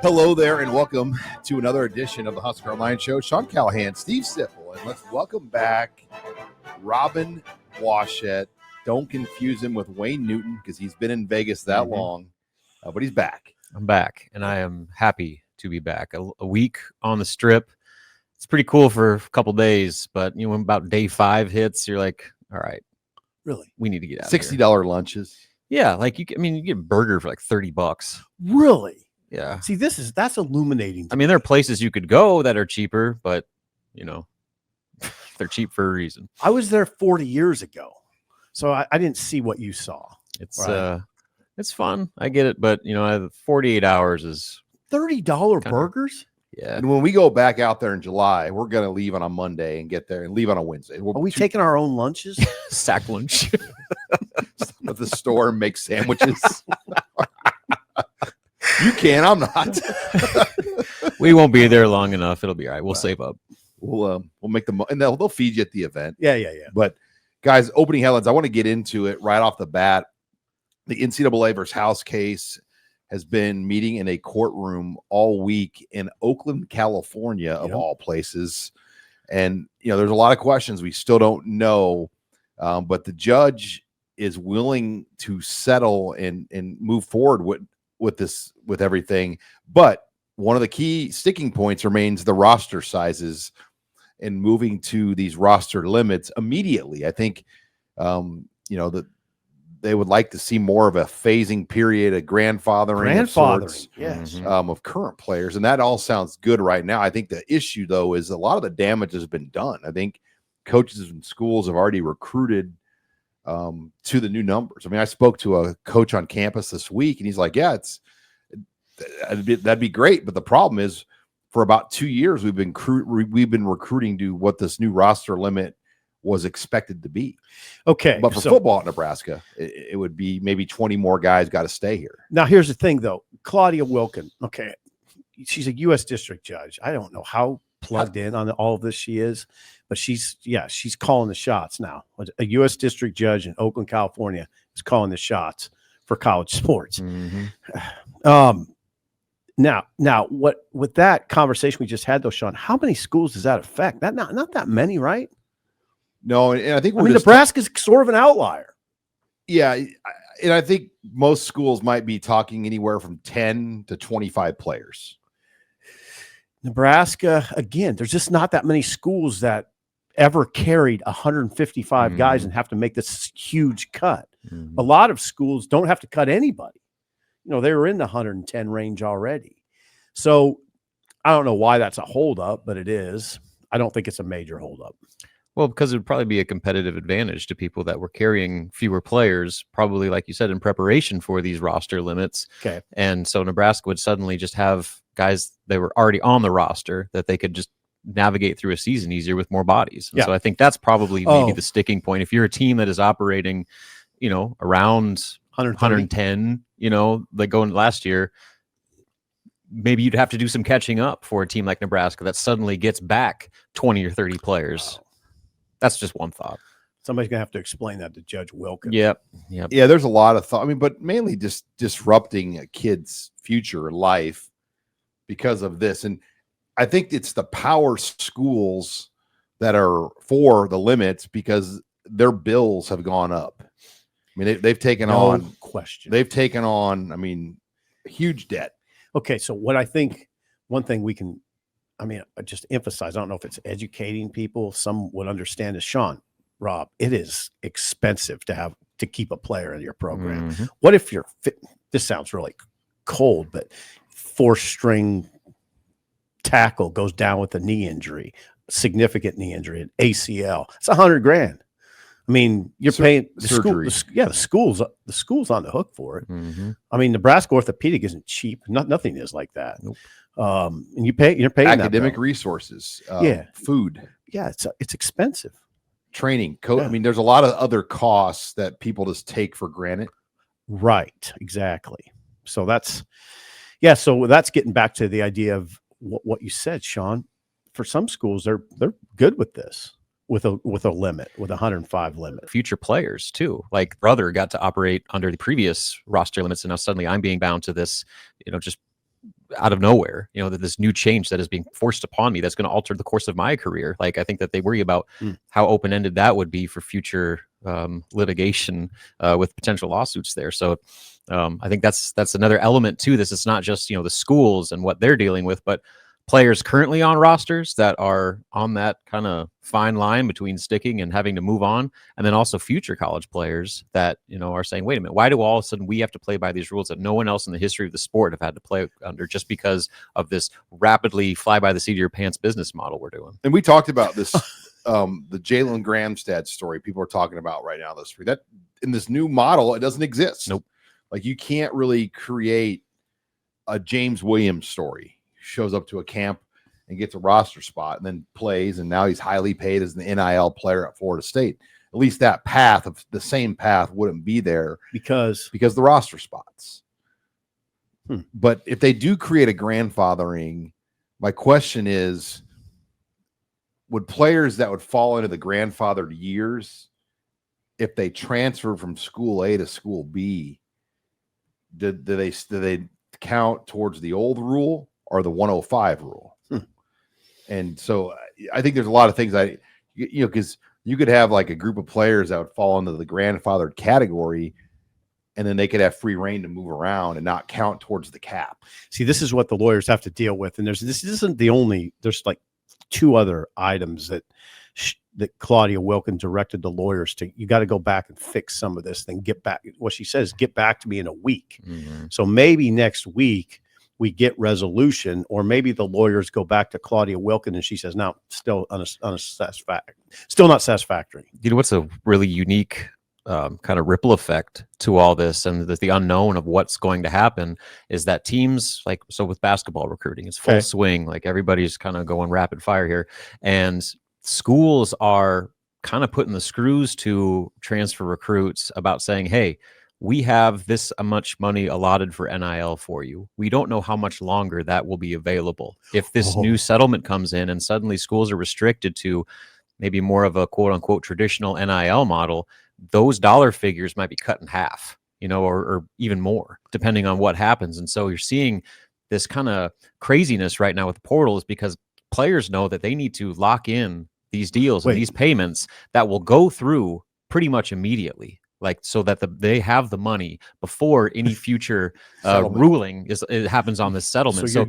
Hello there, and welcome to another edition of the HuskerOnline Show. Sean Callahan, Steve Sipple, and let's welcome back Robin Washett. Don't confuse him with Wayne Newton because he's been in Vegas that long, but he's back. I'm back, and I am happy to be back. A week on the strip. It's pretty cool for a couple days, but when about day 5 hits, you're like, all right, really, we need to get out. $60 lunches. Yeah, like you get a burger for like $30. Really? Yeah. See, that's illuminating. I mean, there are places you could go that are cheaper, but they're cheap for a reason. I was there 40 years ago, so I didn't see what you saw. It's fun. I get it, but 48 hours is $30 burgers. Yeah. And when we go back out there in July, we're going to leave on a Monday and get there and leave on a Wednesday. Are we taking our own lunches? Sack lunch. At the store and make sandwiches. You can. I'm not. We won't be there long enough. It'll be all right. We'll save up. We'll make them, and they'll feed you at the event. Yeah. But guys, opening headlines. I want to get into it right off the bat. The NCAA versus House case has been meeting in a courtroom all week in Oakland, California, of all places. And there's a lot of questions we still don't know, but the judge is willing to settle and move forward with everything. But one of the key sticking points remains the roster sizes and moving to these roster limits immediately. I think, that they would like to see more of a phasing period, a grandfathering of sorts, yes, of current players. And that all sounds good right now. I think the issue, though, is a lot of the damage has been done. I think coaches and schools have already recruited to the new numbers. I mean, I spoke to a coach on campus this week, and he's like, yeah, that'd be great. But the problem is, for about 2 years, we've been recruiting to what this new roster limit was expected to be. Okay. But for football at Nebraska, it would be maybe 20 more guys got to stay here. Now, here's the thing, though. Claudia Wilkin, okay, she's a U.S. district judge. I don't know how plugged in on all of this she is, but she's calling the shots now. A U.S. district judge in Oakland, California is calling the shots for college sports. Now, what with that conversation we just had, though, Sean, how many schools does that affect? Not that many, right? No, and I think Nebraska's sort of an outlier. Yeah, and I think most schools might be talking anywhere from 10 to 25 players. Nebraska, again, there's just not that many schools that ever carried 155 guys and have to make this huge cut. A lot of schools don't have to cut anybody. They were in the 110 range already. So I don't know why that's a holdup, but it is. I don't think it's a major holdup. Well, because it would probably be a competitive advantage to people that were carrying fewer players, probably, like you said, in preparation for these roster limits. Okay. And so Nebraska would suddenly just have guys that were already on the roster that they could just navigate through a season easier with more bodies. And so I think that's probably maybe the sticking point. If you're a team that is operating, around 110, like going last year, maybe you'd have to do some catching up for a team like Nebraska that suddenly gets back 20 or 30 players. That's just one thought. Somebody's going to have to explain that to Judge Wilkin. Yep. Yeah, there's a lot of thought. I mean, but mainly just disrupting a kid's future life because of this. And I think it's the power schools that are for the limits because their bills have gone up. I mean, they've taken on huge debt. Okay, so what I think, one thing we can, just emphasize, I don't know if it's educating people, some would understand is, Sean, Rob, it is expensive to keep a player in your program. What if you're fit? This sounds really cold, but 4-string tackle goes down with a knee injury, significant knee injury, an ACL. It's $100,000. I mean, you're paying the surgery. The school's on the hook for it. I mean, Nebraska orthopedic isn't cheap. Nothing is like that. Nope. And you're paying academic resources, food. Yeah, it's expensive. Training, I mean, there's a lot of other costs that people just take for granted. Right, exactly. So that's getting back to the idea of what you said, Sean. For some schools, they're good with this. With a limit, with 105 limit. Future players too. Like brother got to operate under the previous roster limits, and now suddenly I'm being bound to this, just out of nowhere, that this new change that is being forced upon me that's going to alter the course of my career. Like, I think that they worry about how open-ended that would be for future litigation with potential lawsuits there. So I think that's another element to this. It's not just, the schools and what they're dealing with, but players currently on rosters that are on that kind of fine line between sticking and having to move on. And then also future college players that, are saying, wait a minute, why do all of a sudden we have to play by these rules that no one else in the history of the sport have had to play under, just because of this rapidly fly by the seat of your pants business model we're doing? And we talked about this, the Jalen Gramstad story people are talking about right now this week. That in this new model, it doesn't exist. Nope. Like, you can't really create a James Williams story. Shows up to a camp and gets a roster spot and then plays, and now he's highly paid as an NIL player at Florida State. At least that path of the same path wouldn't be there because the roster spots. But if they do create a grandfathering, my question is, would players that would fall into the grandfathered years, if they transfer from school A to school B, do they count towards the old rule or the 105 rule? And so I think there's a lot of things because you could have like a group of players that would fall into the grandfathered category, and then they could have free reign to move around and not count towards the cap. See, this is what the lawyers have to deal with. And this isn't the only, there's like 2 other items that Claudia Wilkin directed the lawyers to. You got to go back and fix some of this thing. Get back. What she says, get back to me in a week. So maybe next week we get resolution, or maybe the lawyers go back to Claudia Wilkin and she says, no, still still not satisfactory. What's a really unique kind of ripple effect to all this, and the unknown of what's going to happen, is that teams with basketball recruiting, it's full swing. Like, everybody's kind of going rapid fire here, and schools are kind of putting the screws to transfer recruits about saying, hey, we have this much money allotted for NIL for you. We don't know how much longer that will be available. If this new settlement comes in and suddenly schools are restricted to maybe more of a quote unquote traditional NIL model, those dollar figures might be cut in half, or even more, depending on what happens. And so you're seeing this kind of craziness right now with portals, because players know that they need to lock in these deals and these payments that will go through pretty much immediately. So that they have the money before any future ruling it happens on this settlement. So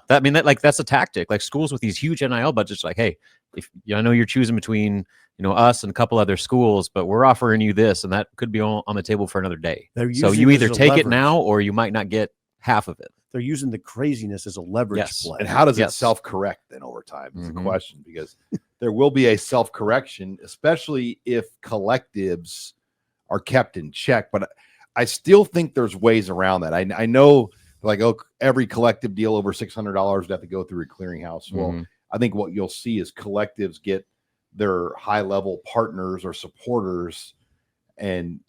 that's a tactic. Like, schools with these huge NIL budgets, like, hey, if I know you're choosing between us and a couple other schools, but we're offering you this, and that could be on the table for another day. So you either take it now, or you might not get half of it. They're using the craziness as a leverage play. And how does it self-correct then over time? Is the question, because there will be a self-correction, especially if collectives are kept in check. But I still think there's ways around that. I know, every collective deal over $600 would have to go through a clearinghouse. Well, I think what you'll see is collectives get their high-level partners or supporters and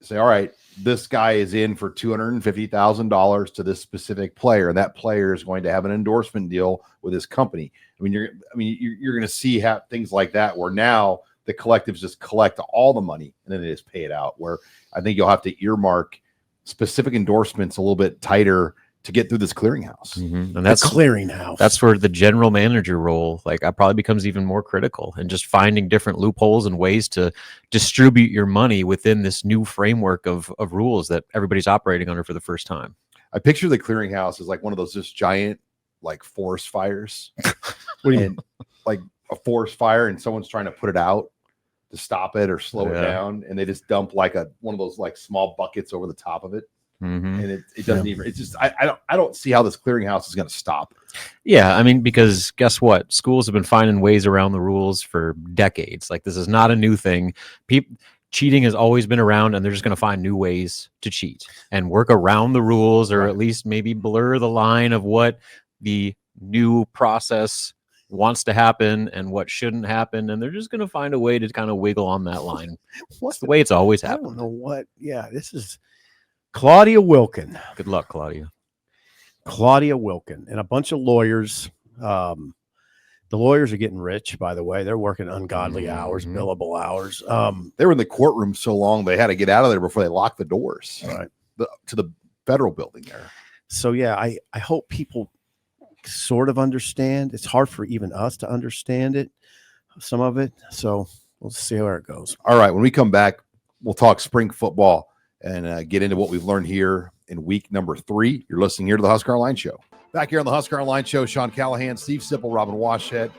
say, all right, this guy is in for $250,000 to this specific player, and that player is going to have an endorsement deal with his company. You're going to see things like that, where now the collectives just collect all the money and then they just pay it out, where I think you'll have to earmark specific endorsements a little bit tighter to get through this clearinghouse. And that's clearinghouse. That's where the general manager role probably becomes even more critical, and just finding different loopholes and ways to distribute your money within this new framework of rules that everybody's operating under for the first time. I picture the clearinghouse as like one of those just giant forest fires. And like a forest fire, and someone's trying to put it out to stop it or slow it down, and they just dump one of those small buckets over the top of it. And it doesn't even, it's just, I don't see how this clearinghouse is going to stop. Yeah. Because guess what? Schools have been finding ways around the rules for decades. This is not a new thing. Cheating has always been around, and they're just going to find new ways to cheat and work around the rules, or at least maybe blur the line of what the new process wants to happen and what shouldn't happen, and they're just going to find a way to kind of wiggle on that line. That's the way it's always happened. I don't know what. Yeah, this is Claudia Wilkin. Good luck, Claudia. Claudia Wilkin and a bunch of lawyers. The lawyers are getting rich, by the way. They're working ungodly hours, billable hours. They were in the courtroom so long they had to get out of there before they locked the doors to the federal building there. So yeah, I hope people sort of understand. It's hard for even us to understand it, some of it. So we'll see where it goes. All right. When we come back, we'll talk spring football and get into what we've learned here in week number 3. You're listening here to the Husker Online Show. Back here on the Husker Online Show, Sean Callahan, Steve Sipple, Robin Washhead.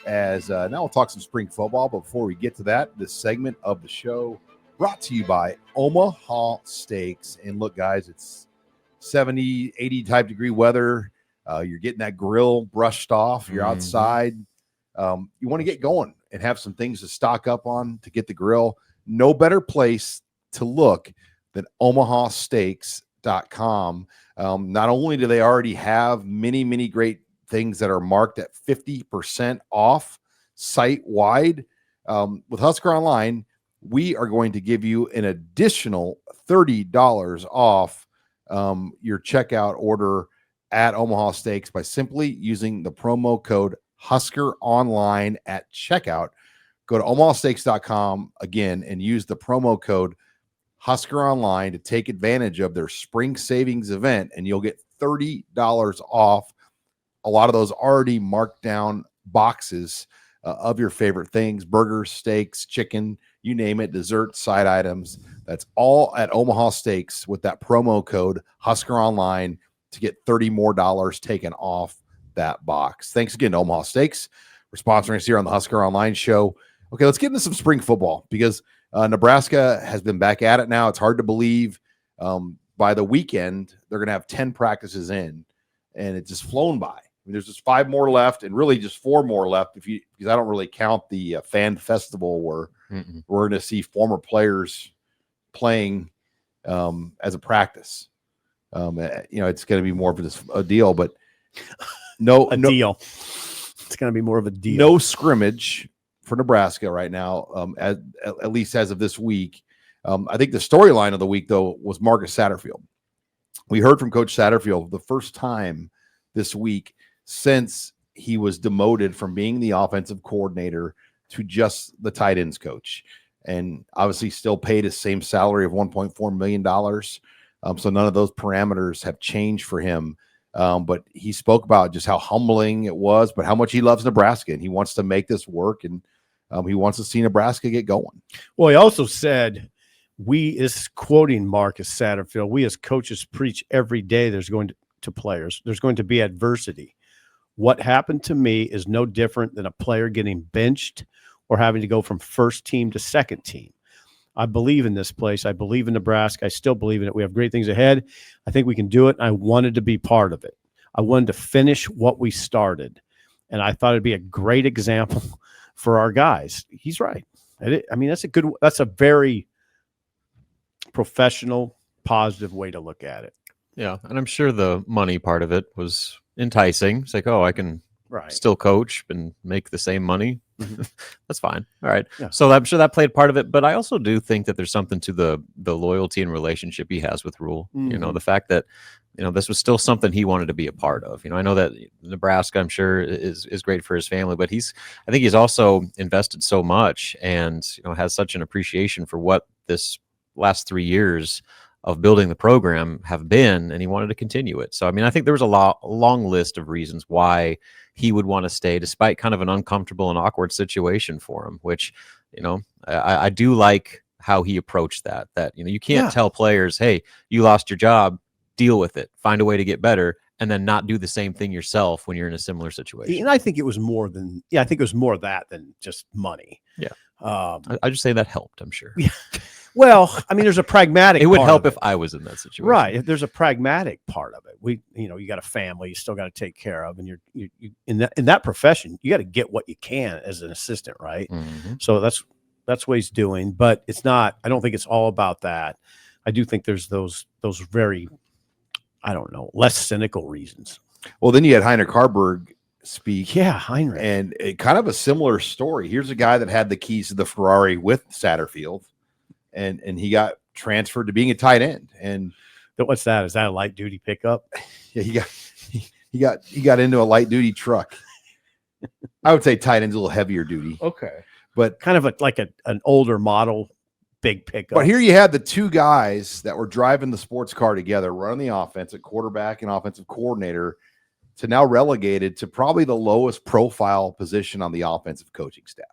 As now we'll talk some spring football. But before we get to that, this segment of the show brought to you by Omaha Steaks. And look, guys, it's 70, 80 type degree weather. You're getting that grill brushed off. You're outside. You want to get going and have some things to stock up on to get the grill. No better place to look than omahasteaks.com. Not only do they already have many great things that are marked at 50% off site-wide, with Husker Online, we are going to give you an additional $30 off your checkout order at Omaha Steaks by simply using the promo code HuskerOnline at checkout. Go to omahasteaks.com again and use the promo code HuskerOnline to take advantage of their spring savings event, and you'll get $30 off a lot of those already marked down boxes of your favorite things: burgers, steaks, chicken, you name it, dessert, side items. That's all at Omaha Steaks with that promo code HuskerOnline to get $30 more taken off that box. Thanks again to Omaha Steaks for sponsoring us here on the Husker Online Show. Okay, let's get into some spring football because Nebraska has been back at it now. It's hard to believe. By the weekend, they're going to have 10 practices in, and it's just flown by. I mean, there's just 5 more left, and really just 4 more left because I don't really count the fan festival where we're going to see former players playing as a practice. It's going to be more of a deal, but deal. It's going to be more of a deal. No scrimmage for Nebraska right now, at least as of this week. I think the storyline of the week, though, was Marcus Satterfield. We heard from Coach Satterfield the first time this week since he was demoted from being the offensive coordinator to just the tight ends coach, and obviously still paid his same salary of $1.4 million. So none of those parameters have changed for him. But he spoke about just how humbling it was, but how much he loves Nebraska, and he wants to make this work, and he wants to see Nebraska get going. Well, he also said, is quoting Marcus Satterfield, we as coaches preach every day there's going to players, there's going to be adversity. What happened to me is no different than a player getting benched or having to go from first team to second team. I believe in this place. I believe in Nebraska. I still believe in it. We have great things ahead. I think we can do it. I wanted to be part of it. I wanted to finish what we started. And I thought it'd be a great example for our guys. He's right. I mean, that's a very professional, positive way to look at it. Yeah. And I'm sure the money part of it was enticing. It's like, I can still coach and make the same money. That's fine. All right. Yeah. So I'm sure that played part of it, but I also do think that there's something to the loyalty and relationship he has with Rule. The fact that, this was still something he wanted to be a part of. I know that Nebraska, I'm sure, is great for his family, but I think he's also invested so much and, has such an appreciation for what this last 3 years of building the program have been, and he wanted to continue it. So, I mean, I think there was a long list of reasons why he would want to stay, despite kind of an uncomfortable and awkward situation for him, which, I do like how he approached that, you can't tell players, hey, you lost your job, deal with it, find a way to get better, and then not do the same thing yourself when you're in a similar situation. And I think it was more than, I think it was more of that than just money. Yeah. I just say that helped, I'm sure. Yeah. Well, I mean, there's a pragmatic. It would help if I was in that situation, right? There's a pragmatic part of it. You got a family, you still got to take care of, and you in that profession, you got to get what you can as an assistant, right? So that's what he's doing, but it's not. I don't think it's all about that. I do think there's those very, less cynical reasons. Well, then you had Heinrich Harberg speak. Yeah, Heinrich, and kind of a similar story. Here's a guy that had the keys to the Ferrari with Satterfield. And he got transferred to being a tight end. And what's that? Is that a light duty pickup? Yeah, he got into a light duty truck. I would say tight end's a little heavier duty. Okay, but kind of like an older model big pickup. But here you had the two guys that were driving the sports car together, running the offense at quarterback and offensive coordinator, to now relegated to probably the lowest profile position on the offensive coaching staff.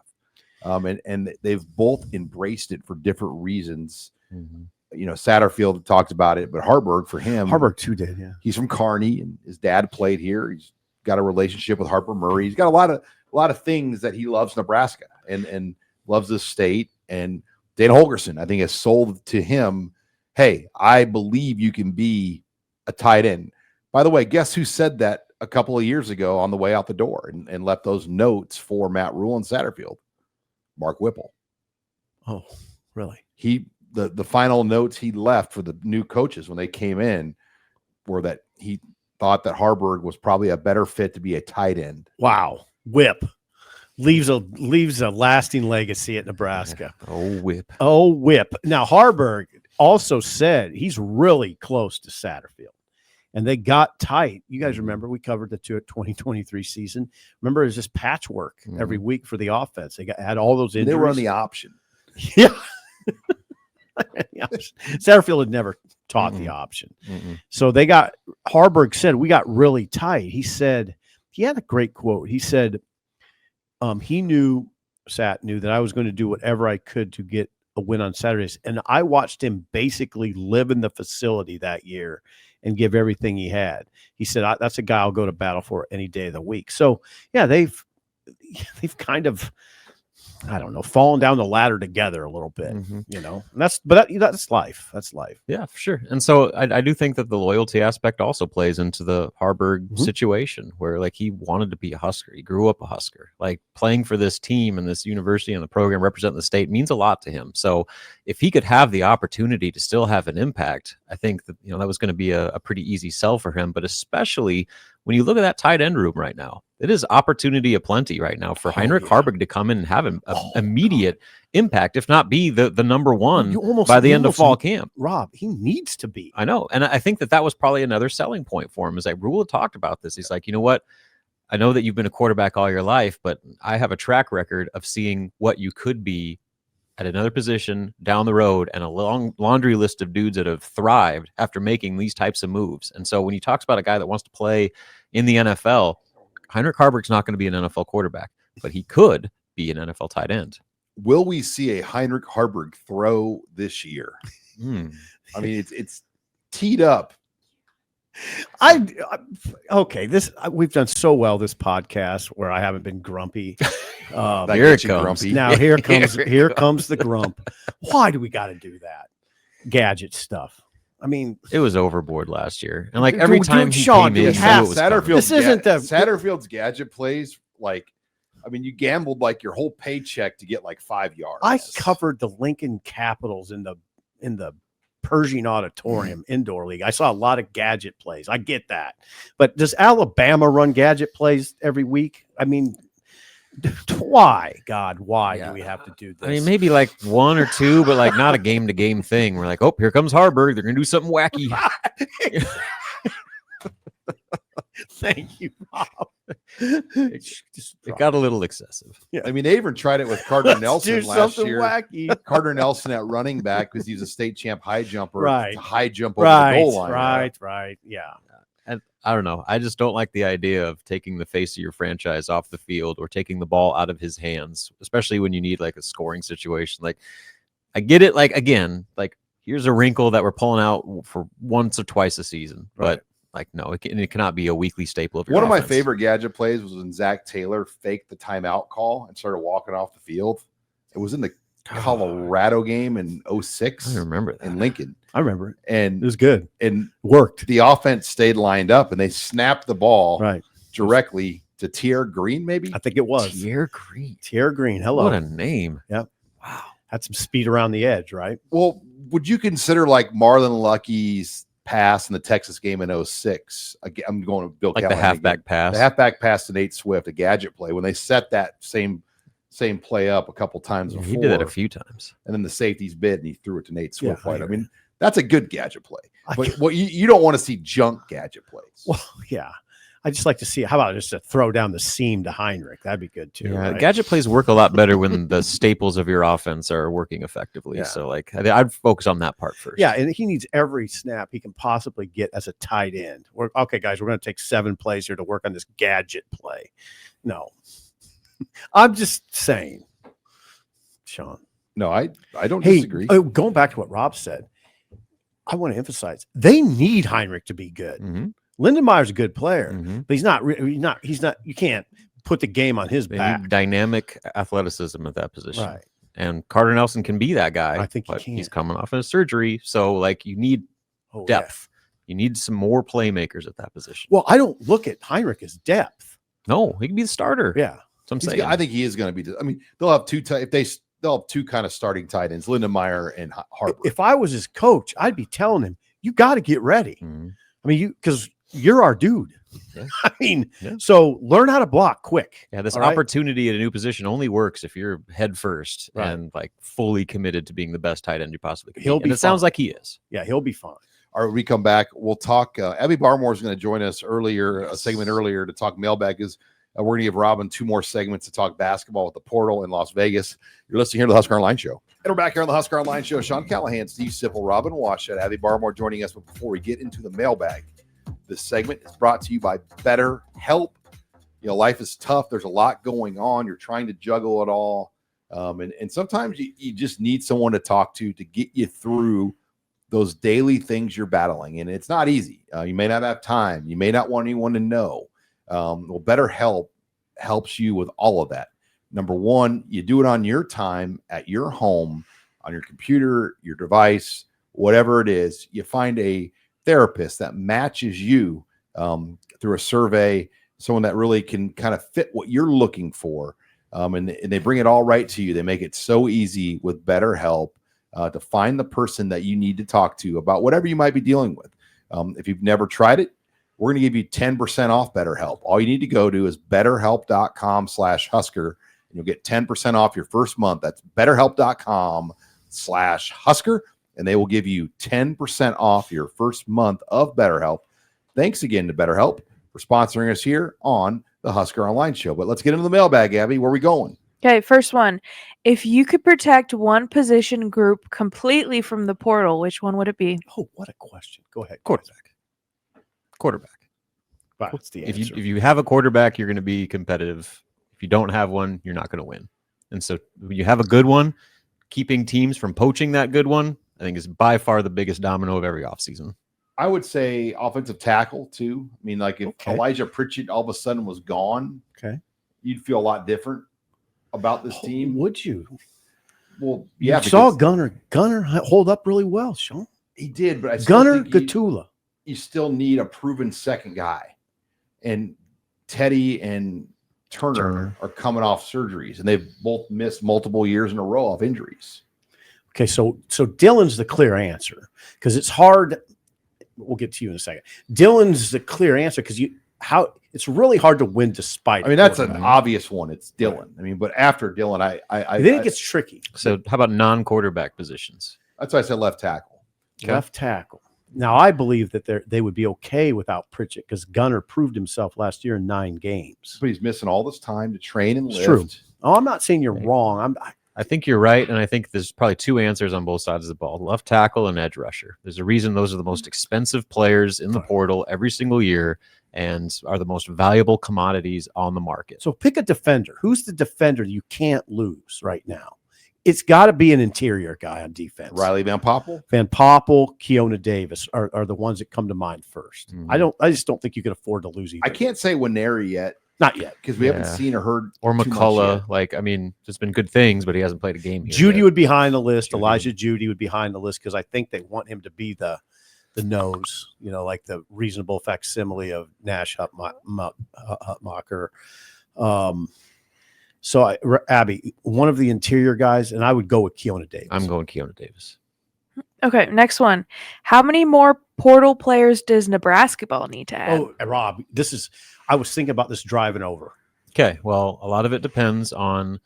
And they've both embraced it for different reasons. You know, Satterfield talked about it, but Harberg, for him, Harberg too did. Yeah, he's from Kearney, and his dad played here. He's got a relationship with Harper Murray. He's got a lot of things that he loves Nebraska and loves this state. And Dana Holgerson, I think, has sold to him, hey, I believe you can be a tight end. By the way, guess who said that a couple of years ago on the way out the door and left those notes for Matt Rule and Satterfield? Mark Whipple. Oh, really? The final notes he left for the new coaches when they came in were that he thought that Harberg was probably a better fit to be a tight end. Wow. Whip leaves a lasting legacy at Nebraska. Oh, Whip. Now, Harberg also said he's really close to Satterfield, and they got tight. You guys remember we covered the 2023 season. Remember, it was just patchwork every week for the offense. They had all those injuries. They were on the option. Yeah. Satterfield had never taught the option. So Harberg said, we got really tight. He said, he had a great quote. He said, Sat knew that I was going to do whatever I could to get a win on Saturdays. And I watched him basically live in the facility that year and give everything he had. He said, that's a guy I'll go to battle for any day of the week. So yeah, they've kind of, I don't know, fallen down the ladder together a little bit, you know. And that's life. That's life. Yeah, for sure. And so I do think that the loyalty aspect also plays into the Harberg situation, where like he wanted to be a Husker. He grew up a Husker. Like playing for this team and this university and the program, representing the state, means a lot to him. So if he could have the opportunity to still have an impact, I think that, you know, that was going to be a pretty easy sell for him. But especially when you look at that tight end room right now, it is opportunity aplenty right now for Heinrich Harberg to come in and have an immediate impact, if not be the number one by the end of fall camp. Rob, he needs to be. I know. And I think that was probably another selling point for him. Is like Rule had talked about this. He's like, you know what? I know that you've been a quarterback all your life, but I have a track record of seeing what you could be at another position down the road, and a long laundry list of dudes that have thrived after making these types of moves. And so when he talks about a guy that wants to play in the NFL, Heinrich Harberg's not going to be an NFL quarterback, but he could be an NFL tight end. Will we see a Heinrich Harberg throw this year? I mean, it's teed up. Okay. We've done so well this podcast where I haven't been grumpy. Here it comes. Grumpy. Now here comes the grump. Why do we got to do that Gadget stuff? I mean, it was overboard last year, and like every time he Sean, came in, Satterfield's Gadget plays. Like, I mean, you gambled like your whole paycheck to get like 5 yards. I covered the Lincoln Capitals in the Pershing Auditorium Indoor League. I saw a lot of Gadget plays. I get that, but does Alabama run Gadget plays every week? I mean, why do we have to do this? I mean, maybe like one or two, but like not a game-to-game thing. We're like, oh, here comes Harberg. They're going to do something wacky. Thank you, Rob. It got a little excessive. Yeah. I mean, they even tried it with Carter Nelson last year. Wacky. Carter Nelson at running back because he's a state champ high jumper. Right. High jump over the goal line. Right. Yeah. And I don't know. I just don't like the idea of taking the face of your franchise off the field or taking the ball out of his hands, especially when you need like a scoring situation. Like, I get it. Like, again, like here's a wrinkle that we're pulling out for once or twice a season, but like, no, it cannot be a weekly staple of your One of offense. my favorite Gadget plays was when Zach Taylor faked the timeout call and started walking off the field. It was in the Colorado game in 06. I remember that. In Lincoln. I remember it. And it was good. And worked. The offense stayed lined up and they snapped the ball directly to Tier Green, maybe? I think it was. Tier Green. Tier Green. Hello. What a name. Yep. Wow. Had some speed around the edge, right? Well, would you consider like Marlon Lucky's pass in the Texas game in 06? I'm going to Bill like Callahan the halfback again. pass. The halfback pass to Nate Swift, a Gadget play, when they set that same play up a couple times before. He did it a few times. And then the safety's bid and he threw it to Nate Swift. Yeah, I mean, that's a good Gadget play. But what you don't want to see junk Gadget plays. Well, yeah. I just like to see how about just to throw down the seam to Heinrich. That'd be good too. Yeah, right? Gadget plays work a lot better when the staples of your offense are working effectively. Yeah. So like I'd focus on that part first. Yeah, and he needs every snap he can possibly get as a tight end. Okay, guys, we're going to take 7 plays here to work on this Gadget play. No, I'm just saying, Sean. No, I don't disagree. Going back to what Rob said, I want to emphasize they need Heinrich to be good. Mm-hmm. Lindenmeyer's a good player, Mm-hmm. but he's not. You can't put the game on his They back. need dynamic athleticism at that position. Right. And Carter Nelson can be that guy. I think he but can. He's coming off a surgery. So like you need depth. You need some more playmakers at that position. Well, I don't look at Heinrich as depth. No, he can be the starter. Yeah. That's what I'm saying. I think he is going to be. I mean, they'll have they'll have 2 kind of starting tight ends, Lindenmeyer and Harberg. If I was his coach, I'd be telling him, you got to get ready. Mm-hmm. I mean, because you're our dude. Yeah. I mean, Yeah. so learn how to block quick. Yeah, this all right? opportunity at a new position only works if you're head first Right. and like fully committed to being the best tight end you possibly can. He'll be. be And it sounds fine. like he is. Yeah, he'll be fine. All right, when we come back, we'll talk. Abby Barmore is going to join us a segment earlier to talk mailbag. We're going to give Robin 2 more segments to talk basketball with the portal in Las Vegas. You're listening here to the Husker Online Show. And we're back here on the Husker Online Show. Sean Callahan, Steve Sipple, Robin Washut, Abby Barmore joining us. But before we get into the mailbag, this segment is brought to you by BetterHelp. You know, life is tough. There's a lot going on. You're trying to juggle it all. And sometimes you just need someone to talk to get you through those daily things you're battling. And it's not easy. You may not have time. You may not want anyone to know. Well, BetterHelp helps you with all of that. Number one, you do it on your time at your home, on your computer, your device, whatever it is. You find a therapist that matches you through a survey, someone that really can kind of fit what you're looking for. And they bring it all right to you. They make it so easy with BetterHelp to find the person that you need to talk to about whatever you might be dealing with. If you've never tried it, we're going to give you 10% off BetterHelp. All you need to go to is betterhelp.com/Husker, and you'll get 10% off your first month. That's betterhelp.com/Husker, and they will give you 10% off your first month of BetterHelp. Thanks again to BetterHelp for sponsoring us here on the Husker Online Show. But let's get into the mailbag, Abby. Where are we going? Okay, first one. If you could protect one position group completely from the portal, which one would it be? Oh, what a question. Go ahead. Quarterback. Wow, that's the If answer. you have a quarterback, you're going to be competitive. If you don't have one, you're not going to win. And so when you have a good one, keeping teams from poaching that good one, I think is by far the biggest domino of every offseason. I would say offensive tackle, too. I mean, like if Elijah Pritchett all of a sudden was gone, you'd feel a lot different about this team. Would you? Well, yeah. You saw Gunner hold up really well, Sean. He did, but I Gunner Gatula. You still need a proven second guy. And Teddy and Turner are coming off surgeries, and they've both missed multiple years in a row of injuries. Okay, so Dylan's the clear answer because it's hard. We'll get to you in a second. Dylan's the clear answer because it's really hard to win despite. I mean, that's an obvious one. It's Dylan. I mean, but after Dylan, then it gets tricky. So how about non-quarterback positions? That's why I said left tackle. Okay. Left tackle. Now, I believe that they would be okay without Pritchett because Gunner proved himself last year in 9 games. But he's missing all this time to train and lift. It's true. Oh, I'm not saying you're wrong. I think you're right, and I think there's probably 2 answers on both sides of the ball: left tackle and edge rusher. There's a reason those are the most expensive players in the portal every single year and are the most valuable commodities on the market. So pick a defender. Who's the defender you can't lose right now? It's got to be an interior guy on defense. Riley Van Poppel? Van Poppel, Keona Davis are the ones that come to mind first. Mhm. I just don't think you can afford to lose either. I can't say Winery yet. Not yet. Because we haven't seen or heard or too much McCullough. yet. Like, I mean, there's been good things, but he hasn't played a game here. Judy yet. would be behind the list. Elijah Judy would be behind the list because I think they want him to be the nose, like the reasonable facsimile of Nash Hutmacher. So Abby, one of the interior guys, and I would go with Keona Davis. I'm going Keona Davis. Okay, next one. How many more portal players does Nebraska ball need to add? Oh, Rob, I was thinking about this driving over. Okay, well, a lot of it depends on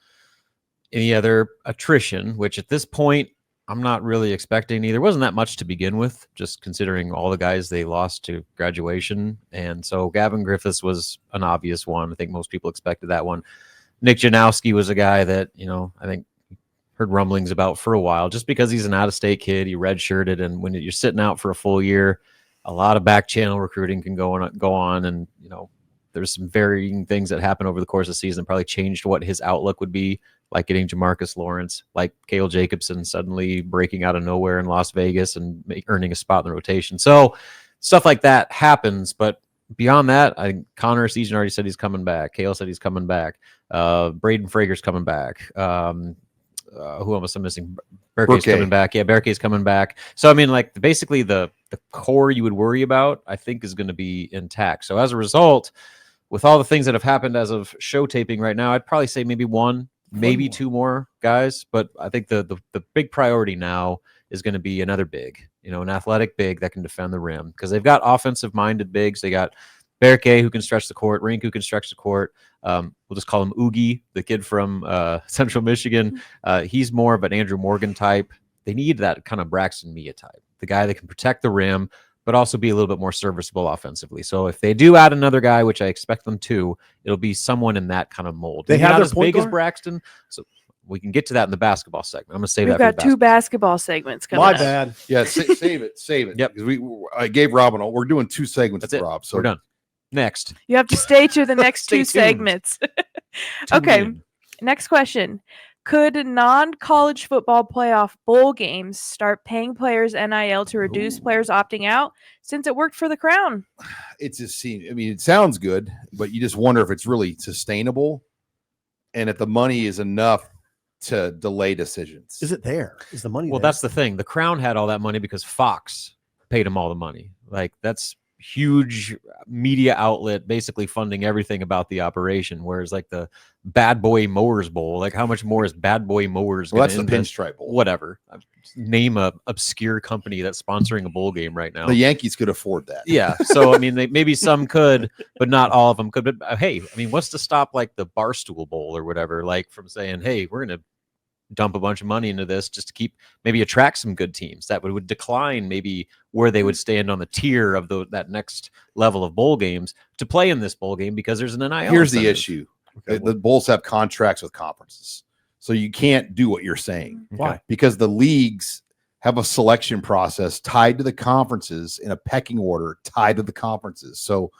any other attrition, which at this point, I'm not really expecting either. There wasn't that much to begin with, just considering all the guys they lost to graduation. And so Gavin Griffiths was an obvious one. I think most people expected that one. Nick Janowski was a guy that, I think heard rumblings about for a while, just because he's an out-of-state kid. He redshirted, and when you're sitting out for a full year, a lot of back channel recruiting can go on, and there's some varying things that happen over the course of the season. Probably changed what his outlook would be, like getting Jamarcus Lawrence, like Cale Jacobson suddenly breaking out of nowhere in Las Vegas and earning a spot in the rotation. So stuff like that happens, but beyond that, I think Connor Season already said he's coming back. Cale said he's coming back. Braden Frager's coming back. Who else am I missing? Berkey's coming back. Yeah, Berkey's coming back. So, I mean, like, basically the core you would worry about, I think, is going to be intact. So, as a result, with all the things that have happened as of show taping right now, I'd probably say maybe one, maybe two more guys. But I think the big priority now is going to be another big, an athletic big that can defend the rim, because they've got offensive-minded bigs. They got Berkey, who can stretch the court, Rink, who can stretch the court. We'll just call him Oogie, the kid from Central Michigan. He's more of an Andrew Morgan type. They need that kind of Braxton Mia type, the guy that can protect the rim, but also be a little bit more serviceable offensively. So if they do add another guy, which I expect them to, it'll be someone in that kind of mold. They Maybe have not their as point big as guard? Braxton. So we can get to that in the basketball segment. I'm going to save We've that for got two basketball. basketball segments coming My up. bad. Yeah, save it. Yep. Because I gave Rob we're doing 2 segments That's with it. Rob. So We're done. Next. You have to stay to the next Stay two tuned. segments. Tune Okay, in. next question. Could non-college football playoff bowl games start paying players NIL to reduce players opting out, since it worked for the Crown? it sounds good, but you just wonder if it's really sustainable and if the money is enough to delay decisions. Is it there? Is the money Well, there? that's the thing. The Crown had all that money because Fox paid them all the money. Like, that's huge media outlet basically funding everything about the operation. Whereas like the Bad Boy Mowers Bowl, like how much more is Bad Boy Mowers? Well, that's the invest? Pinstripe Bowl. Whatever. Name a obscure company that's sponsoring a bowl game right now. The Yankees could afford that. Yeah. So, I mean, maybe some could, but not all of them could. But hey, I mean, what's to stop like the Barstool Bowl or whatever, like from saying, hey, we're going to dump a bunch of money into this just to keep maybe attract some good teams that would decline maybe where they would stand on the tier of that next level of bowl games to play in this bowl game because there's an NIL. Here's the incentive. issue. The Bulls have contracts with conferences. So you can't do what you're saying. Why? Because the leagues have a selection process tied to the conferences in a pecking order tied to the conferences. So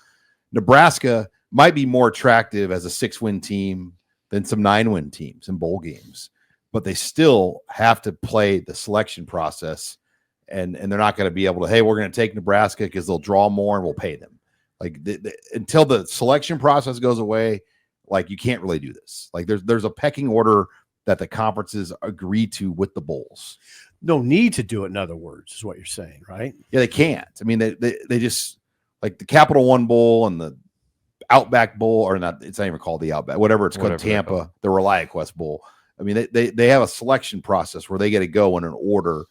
Nebraska might be more attractive as a 6-win team than some 9-win teams in bowl games, but they still have to play the selection process, and they're not going to be able to, hey, we're going to take Nebraska because they'll draw more and we'll pay them. Like until the selection process goes away, like you can't really do this. Like there's a pecking order that the conferences agree to with the bowls. No need to do it, in other words, is what you're saying, right? Yeah, they can't. I mean, they just like the Capital One Bowl and the Outback Bowl, or not, it's not even called the Outback, whatever it's called, Tampa, the ReliaQuest Bowl. I mean, they have a selection process where they get to go in an order.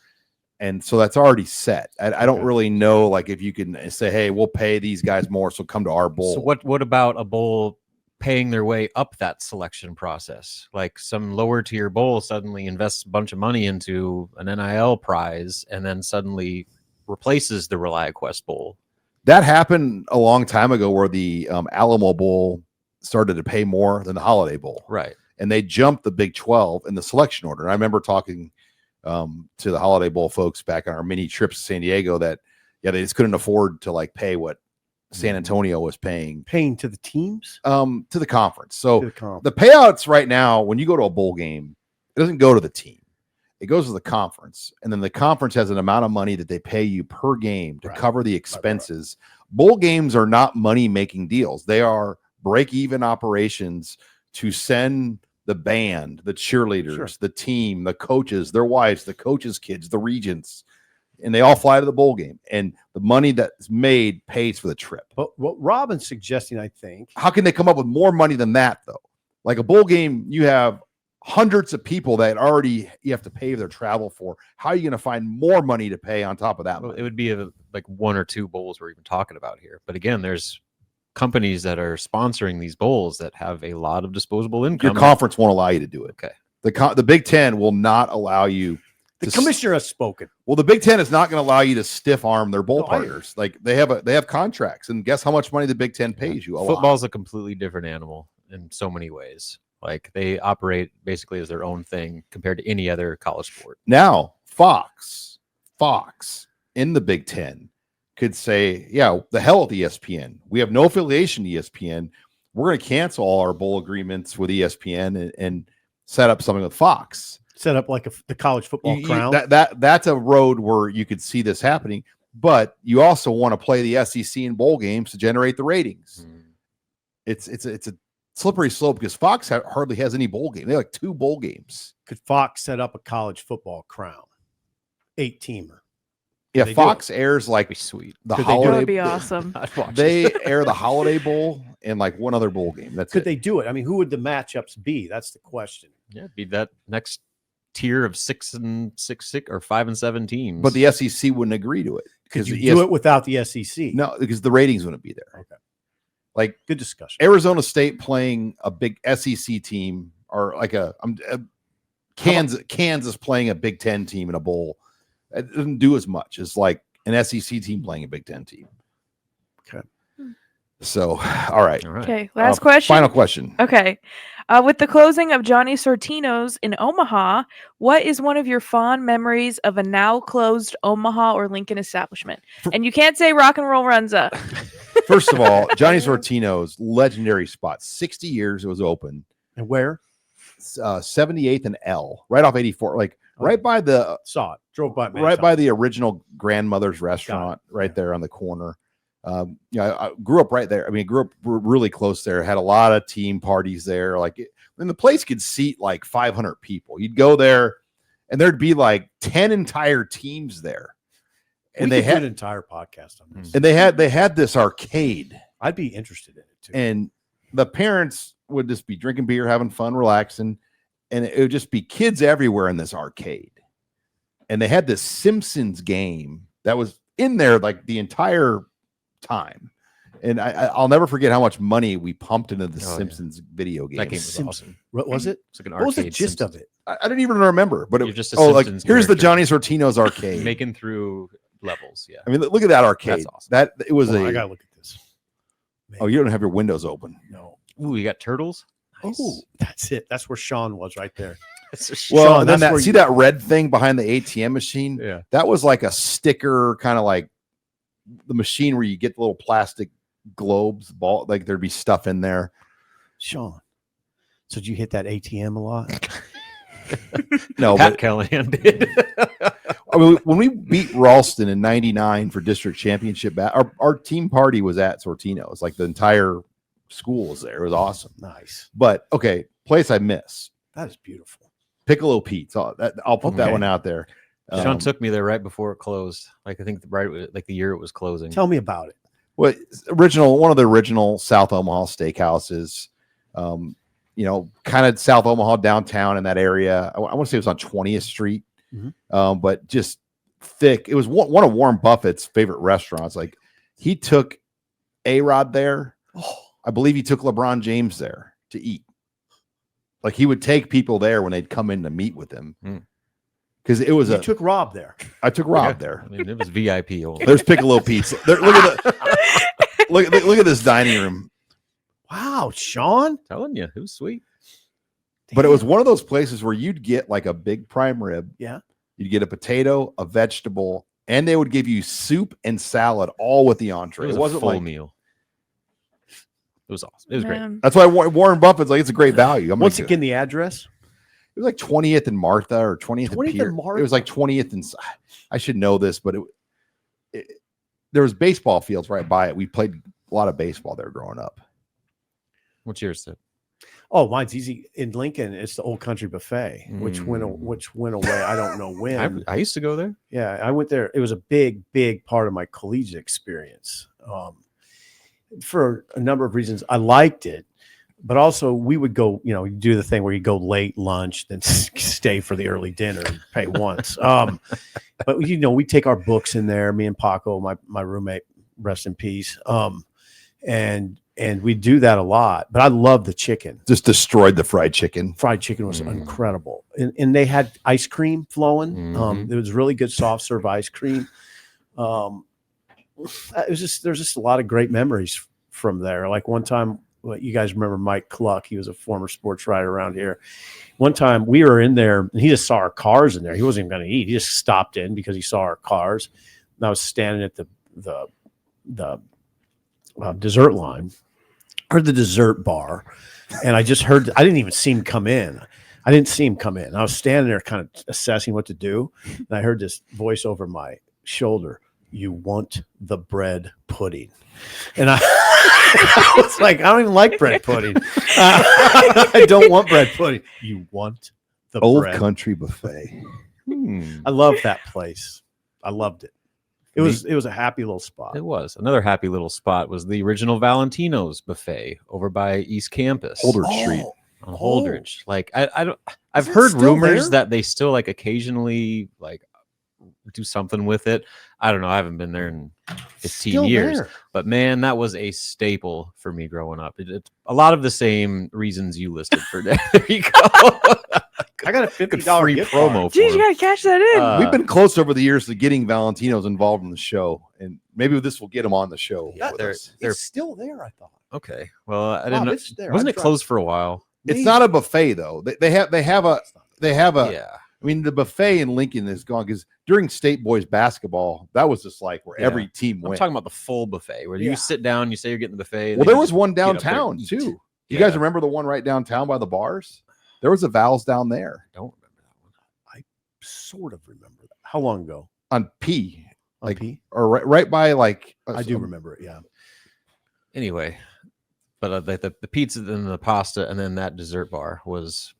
And so that's already set. I don't really know, like, if you can say, hey, we'll pay these guys more, so come to our bowl. So what about a bowl paying their way up that selection process? Like some lower tier bowl suddenly invests a bunch of money into an NIL prize and then suddenly replaces the ReliaQuest Bowl. That happened a long time ago where the Alamo Bowl started to pay more than the Holiday Bowl. Right. And they jumped the Big 12 in the selection order. And I remember talking to the Holiday Bowl folks back on our mini trips to San Diego that, yeah, they just couldn't afford to like pay what San Antonio was paying Paying to the teams? to the conference. So To the conference. the payouts right now, when you go to a bowl game, it doesn't go to the team. It goes to the conference. And then the conference has an amount of money that they pay you per game to cover the expenses. Bowl games are not money-making deals. They are break-even operations to send the band, the cheerleaders, the team, the coaches, their wives, the coaches' kids, the regents, and they all fly to the bowl game. And the money that's made pays for the trip. But what Robin's suggesting, I think, How can they come up with more money than that, though? Like a bowl game, you have hundreds of people that already you have to pay their travel for. How are you going to find more money to pay on top of that? Well, money? it would be like one or two bowls we're even talking about here. But again, there's companies that are sponsoring these bowls that have a lot of disposable income. Your conference won't allow you to do it. Okay. The Big Ten will not allow you The commissioner has spoken. Well, the Big Ten is not going to allow you to stiff arm their bowl No, partners. Like they have contracts, and guess how much money the Big Ten pays you? Football's a completely different animal in so many ways. Like they operate basically as their own thing compared to any other college sport. Now, Fox in the Big Ten could say, yeah, the hell with ESPN. We have no affiliation to ESPN. We're going to cancel all our bowl agreements with ESPN and set up something with Fox. Set up like the college football crown. That's a road where you could see this happening, but you also want to play the SEC in bowl games to generate the ratings. It's a slippery slope because Fox hardly has any bowl game. They have like 2 bowl games. Could Fox set up a college football crown? 8-teamer. Yeah, Fox airs like sweet. The Could holiday. That would be awesome. They air the Holiday Bowl and like one other bowl game. That's Could it. they do it? I mean, who would the matchups be? That's the question. Yeah, it'd be that next tier of 6 and 6 or 5 and 7 teams. But the SEC wouldn't agree to it. Could you do it without the SEC? No, because the ratings wouldn't be there. Okay. Like good discussion. Arizona State playing a big SEC team or like Kansas playing a Big Ten team in a bowl. It doesn't do as much as like an SEC team playing a Big Ten team. Okay. So, all right. Okay. Last question. Final question. Okay. With the closing of Johnny Sortino's in Omaha, what is one of your fond memories of a now closed Omaha or Lincoln establishment? And you can't say Rock and Roll Runza. First of all, Johnny Sortino's legendary spot. 60 years it was open. And where? 78th and L, right off 84. Like right by the drove by, right by the original grandmother's restaurant, right there on the corner. I grew up right there. I mean, I grew up really close there. Had a lot of team parties there. Like, and the place could seat like 500 people. You'd go there, and there'd be like 10 entire teams there. And they had an entire podcast on this. And they had this arcade. I'd be interested in it too. And the parents would just be drinking beer, having fun, relaxing, and it would just be kids everywhere in this arcade. And they had this Simpsons game that was in there like the entire time. And I'll never forget how much money we pumped into the Simpsons video game. That game was awesome. What was it? It's like an what was the arcade gist Simpsons. of it? I didn't even remember, but it was just a like Simpsons here's the character. Johnny Sortino's arcade. Making through levels. Yeah. I mean, look at that arcade. That's awesome. That it was I gotta look at this. Oh, you don't have your windows open. No. Ooh, you got turtles. Nice. Oh, that's it. That's where Sean was right there. Well, Sean, then that's where see that red thing behind the ATM machine? Yeah. That was like a sticker, kind of like the machine where you get the little plastic globes, ball, like there'd be stuff in there. Sean, so did you hit that ATM a lot? No, Pat but Callahan did. I mean, when we beat Ralston in '99 for district championship, our team party was at Sortino's. Like the entire school was there. It was awesome. Nice. But okay, place I miss. That is beautiful. Piccolo Pete's. I'll put that one out there. Sean took me there right before it closed. Like I think like the year it was closing. Tell me about it. Well, one of the original South Omaha steakhouses. Kind of South Omaha downtown in that area. I want to say it was on 20th Street, but just thick. It was one of Warren Buffett's favorite restaurants. Like he took A-Rod there. I believe he took LeBron James there to eat. Like he would take people there when they'd come in to meet with him. Because it was you took Rob there. I took Rob there. I mean, it was VIP only. There's Piccolo Pizza. Look at this dining room. Wow, Sean. Telling you, it was sweet. But it was one of those places where you'd get like a big prime rib. Yeah. You'd get a potato, a vegetable, and they would give you soup and salad all with the entree. It wasn't a full meal. It was awesome. It was great. That's why Warren Buffett's like, it's a great value. Once again, the address. It was like 20th and Martha or 20th and Pierre. Martha? It was like 20th and I should know this, but there was baseball fields right by it. We played a lot of baseball there growing up. What's yours, Sid? Oh, mine's easy. In Lincoln, it's the Old Country Buffet, which went away. I don't know when. I used to go there. Yeah, I went there. It was a big part of my collegiate experience. For a number of reasons, I liked it, but also we would go. You do the thing where you go late lunch, then stay for the early dinner and pay once. But we take our books in there. Me and Paco, my roommate, rest in peace. And And we do that a lot. But I love the chicken. Just destroyed the fried chicken. Fried chicken was incredible. And they had ice cream flowing. It was really good soft serve ice cream. There's just a lot of great memories from there. Like one time, you guys remember Mike Cluck? He was a former sports writer around here. One time we were in there and he just saw our cars in there. He wasn't even going to eat. He just stopped in because he saw our cars. And I was standing at the dessert line or the dessert bar. And I just heard, I didn't even see him come in. I was standing there kind of assessing what to do. And I heard this voice over my shoulder. You want the bread pudding. And I was like, I don't even like bread pudding. I don't want bread pudding. You want the Old bread. Country Buffet. I love that place. I loved it. It was a happy little spot. It was. Another happy little spot was the original Valentino's buffet over by East Campus. Holdridge Street. On Holdridge. Like I've heard rumors that they still like occasionally like do something with it. I don't know. I haven't been there in 15 years. But man, that was a staple for me growing up. It's a lot of the same reasons you listed for that. There you go. I got a $50 free gift promo. card. Geez, you gotta cash that in. We've been close over the years to getting Valentino's involved in the show, and maybe this will get them on the show. Yeah, with they're- us. It's still there, I thought. Okay. Well, I didn't know. It's there. Wasn't I it tried. closed for a while? It's not a buffet though. They have a Yeah. I mean, the buffet in Lincoln is gone because during State Boys basketball, that was just like where every team I'm went. talking about the full buffet where Yeah. you sit down, you say you're getting the buffet. Well, then there you was just one get up there downtown and eat. too. You Yeah. guys remember the one right downtown by the bars? There was a Val's down there I don't remember that one. Sort of remember that. How long ago? on P, On like P? or right by like. I do remember it. Yeah. Anyway, but the pizza and the pasta and then that dessert bar was,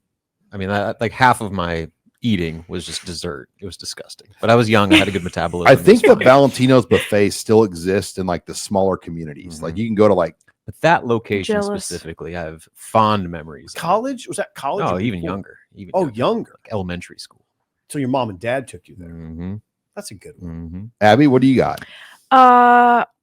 I mean, like half of my eating was just dessert. It was disgusting. But I was young. I had a good metabolism. I think It was the fine. Valentino's buffet still exists in like the smaller communities. Like you can go to like But that location Jealous. specifically, I have fond memories. of. College? Was that college? No, or even before? younger. Even Younger. like elementary school. So your mom and dad took you there. Mm-hmm. That's a good one. Mm-hmm. Abby. What do you got?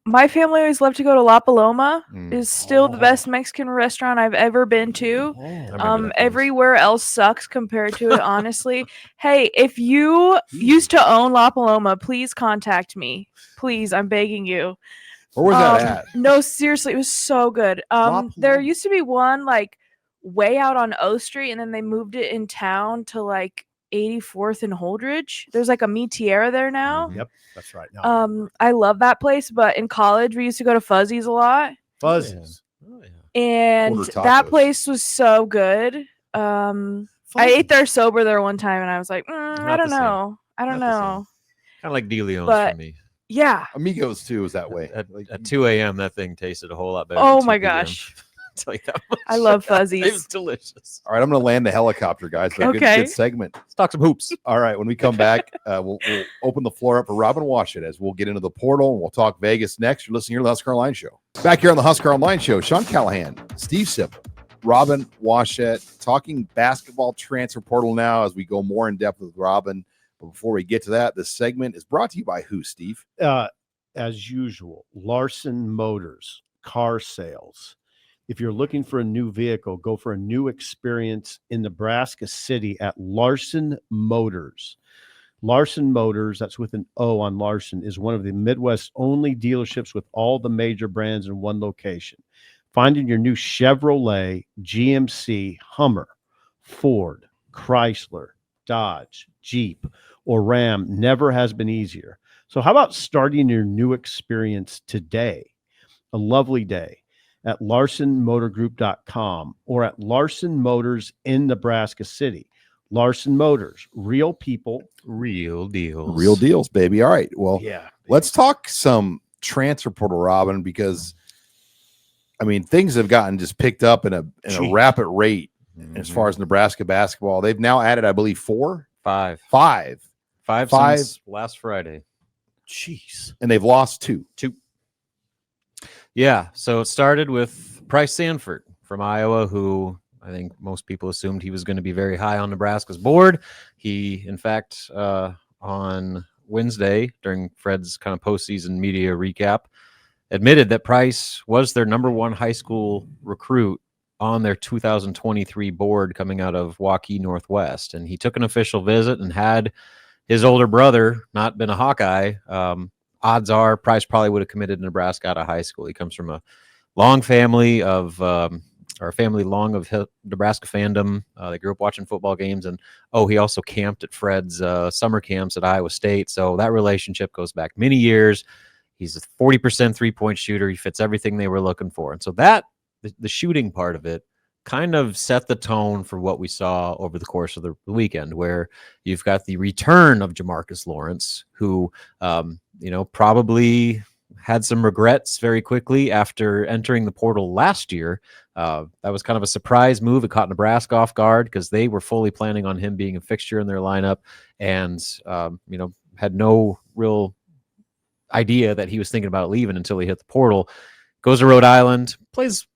My family always loved to go to La Paloma. Mm. Is still the best Mexican restaurant I've ever been to. remember that place. Everywhere else sucks compared to it, honestly. Hey, if you used to own La Paloma, please contact me. Please, I'm begging you. Where was that at? No, seriously, it was so good. There Paloma. used to be one like way out on O Street, and then they moved it in town to like 84th and Holdridge. There's like a Mitiera there now. Yep, that's right. No, I love that place, but in college we used to go to Fuzzy's a lot, Fuzzies. Oh, yeah. and Order that tacos. place was so good. I ate there sober there one time, and I was like, I Not don't the same. know. I don't Not the same. know. Kind of like De Leon's But- for me. Yeah. Amigos too is that way. At 2 a.m., that thing tasted a whole lot better. Oh than my 2 p.m. gosh. I'll tell you that much. I love It Fuzzies. was delicious. All right, I'm going to land the helicopter, guys. But Okay. good segment. Let's talk some hoops. All right, when we come back, we'll open the floor up for Robin Washit as we'll get into the portal and we'll talk Vegas next. You're listening here to the Husker Online Show. Back here on the Husker Online Show, Sean Callahan, Steve Sipp, Robin Washit, talking basketball transfer portal now as we go more in depth with Robin. But before we get to that, this segment is brought to you by who, Steve? As usual, Larson Motors, car sales. If you're looking for a new vehicle, go for a new experience in Nebraska City at Larson Motors. Larson Motors, that's with an O on Larson, is one of the Midwest's only dealerships with all the major brands in one location. Finding your new Chevrolet, GMC, Hummer, Ford, Chrysler, Dodge, Jeep, or Ram never has been easier. So how about starting your new experience today? A lovely day at LarsonMotorGroup.com or at Larson Motors in Nebraska City. Larson Motors, real people. Real deals. Real deals, baby. All right, well, Yeah. let's talk some transfer portal, Robin, because, I mean, things have gotten just picked up in a rapid rate as far as Nebraska basketball. They've now added, I believe, Five since last Friday. Jeez. and they've lost two. Yeah. So it started with Bryce Sanford from Iowa, who I think most people assumed he was going to be very high on Nebraska's board. He, in fact, on Wednesday during Fred's kind of postseason media recap, admitted that Price was their number one high school recruit on their 2023 board coming out of Waukee Northwest. And he took an official visit, and had his older brother not been a Hawkeye, odds are Price probably would have committed to Nebraska out of high school. He comes from a long family of Nebraska fandom. They grew up watching football games, and he also camped at Fred's summer camps at Iowa State. So that relationship goes back many years. He's a 40% 3-point shooter. He fits everything they were looking for. And so that the shooting part of it kind of set the tone for what we saw over the course of the weekend, where you've got the return of Jamarcus Lawrence, who, probably had some regrets very quickly after entering the portal last year. That was kind of a surprise move. It caught Nebraska off guard because they were fully planning on him being a fixture in their lineup, and, had no real idea that he was thinking about leaving until he hit the portal. Goes to Rhode Island, plays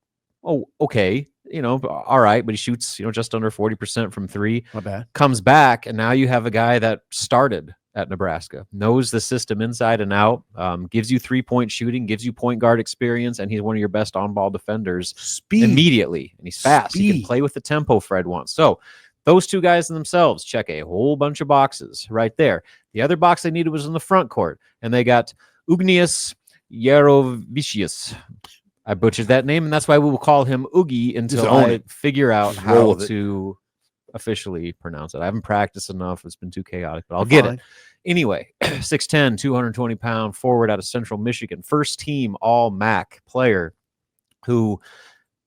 okay, all right, but he shoots just under 40% from three. Not bad. Comes back, and now you have a guy that started at Nebraska, knows the system inside and out, gives you 3-point shooting, gives you point guard experience, and he's one of your best on-ball defenders immediately. And he's fast. He can play with the tempo Fred wants. So those two guys in themselves check a whole bunch of boxes right there. The other box they needed was in the front court, and they got Ugnius Yarovicius. I butchered that name, and that's why we will call him Oogie until I figure out how to officially pronounce it. I haven't practiced enough. It's been too chaotic, but I'll get it. Anyway, 6'10", 220-pound forward out of Central Michigan. First team All-MAC player who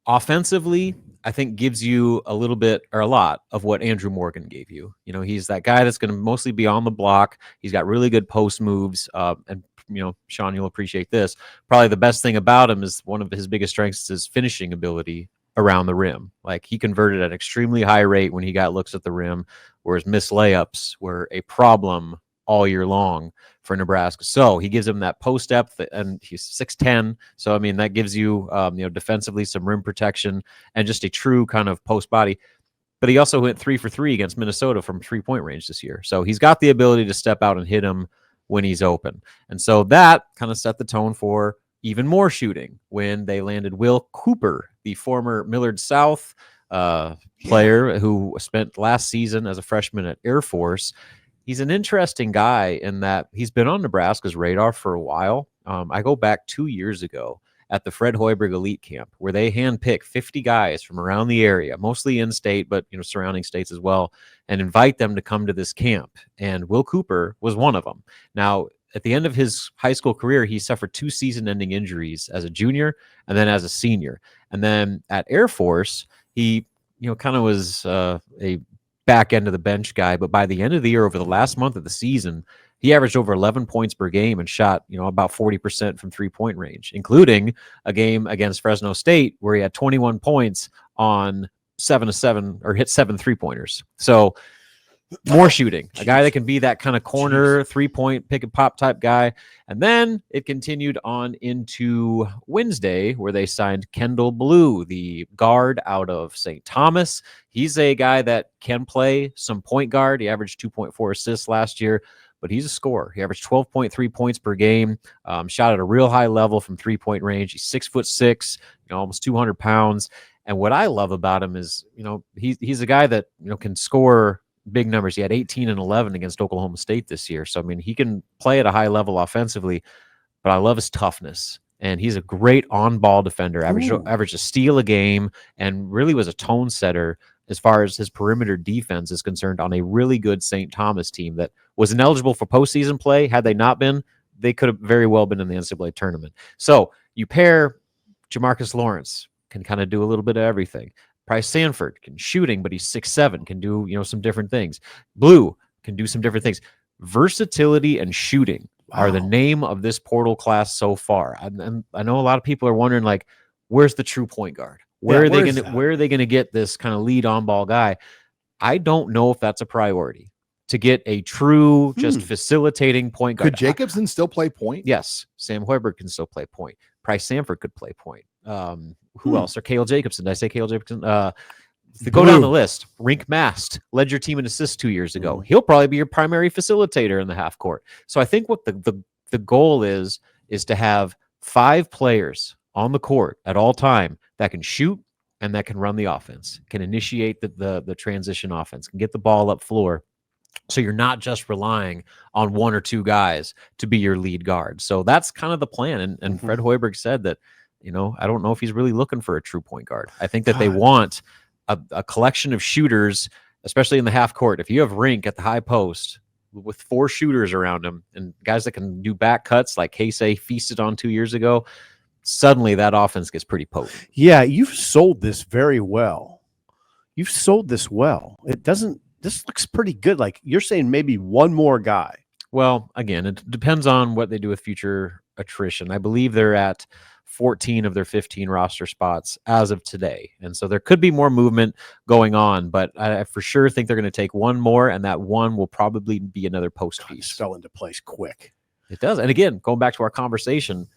offensively, I think, gives you a little bit or a lot of what Andrew Morgan gave you. He's that guy that's going to mostly be on the block. He's got really good post moves, and Sean, you'll appreciate this. Probably the best thing about him is one of his biggest strengths is his finishing ability around the rim. Like, he converted at an extremely high rate when he got looks at the rim, whereas missed layups were a problem all year long for Nebraska. So he gives him that post depth, and he's 6'10". So, I mean, that gives you, defensively some rim protection and just a true kind of post body. But he also went 3 for 3 against Minnesota from 3-point range this year. So he's got the ability to step out and hit him when he's open. And so that kind of set the tone for even more shooting when they landed Will Cooper, the former Millard South player who spent last season as a freshman at Air Force. He's an interesting guy in that he's been on Nebraska's radar for a while. I go back 2 years ago at the Fred Hoiberg Elite Camp, where they handpick 50 guys from around the area, mostly in-state, but surrounding states as well, and invite them to come to this camp. And Will Cooper was one of them. Now, at the end of his high school career, he suffered 2 season-ending injuries as a junior and then as a senior. And then at Air Force, he kind of was a back end of the bench guy, but by the end of the year, over the last month of the season, he averaged over 11 points per game and shot, about 40% from 3-point range, including a game against Fresno State where he had 21 points on 7-7 or hit 7 3-pointers. So more shooting, a guy that can be that kind of corner 3-point pick and pop type guy. And then it continued on into Wednesday, where they signed Kendall Blue, the guard out of St. Thomas. He's a guy that can play some point guard. He averaged 2.4 assists last year, but he's a scorer. He averaged 12.3 points per game, shot at a real high level from 3-point range. He's 6'6", almost 200 pounds. And what I love about him is, he's a guy that, can score big numbers. He had 18 and 11 against Oklahoma State this year. So, I mean, he can play at a high level offensively, but I love his toughness. And he's a great on-ball defender, averaged a steal a game, and really was a tone setter as far as his perimeter defense is concerned on a really good St. Thomas team that was ineligible for postseason play. Had they not been, they could have very well been in the NCAA tournament. So you pair Jamarcus Lawrence, can kind of do a little bit of everything. Price Sanford can shooting, but he's 6'7", can do some different things. Blue can do some different things. Versatility and shooting are the name of this portal class so far. And I know a lot of people are wondering, like, where's the true point guard? Where are they going to get this kind of lead on ball guy? I don't know if that's a priority to get a true just facilitating point guard. Could Jacobson still play point? Yes, Sam Hoiberg can still play point. Price Sanford could play point. Who else? Or Cale Jacobson. Did I say Cale Jacobson? To go down the list, Rink Mast led your team in assists 2 years ago. He'll probably be your primary facilitator in the half court. So I think what the goal is to have 5 players on the court at all time that can shoot and that can run the offense, can initiate the transition offense, can get the ball up floor. So you're not just relying on 1 or 2 guys to be your lead guard. So that's kind of the plan. And Fred Hoiberg said that, I don't know if he's really looking for a true point guard. I think that they want a collection of shooters, especially in the half court. If you have Rink at the high post with 4 shooters around him and guys that can do back cuts like Casey feasted on 2 years ago, suddenly that offense gets pretty potent. Yeah, you've sold this very well. You've sold this well. This looks pretty good. Like you're saying maybe one more guy. Well, again, it depends on what they do with future attrition. I believe they're at 14 of their 15 roster spots as of today. And so there could be more movement going on, but I for sure think they're going to take one more, and that one will probably be another post piece. This fell into place quick. It does. And again, going back to our conversation,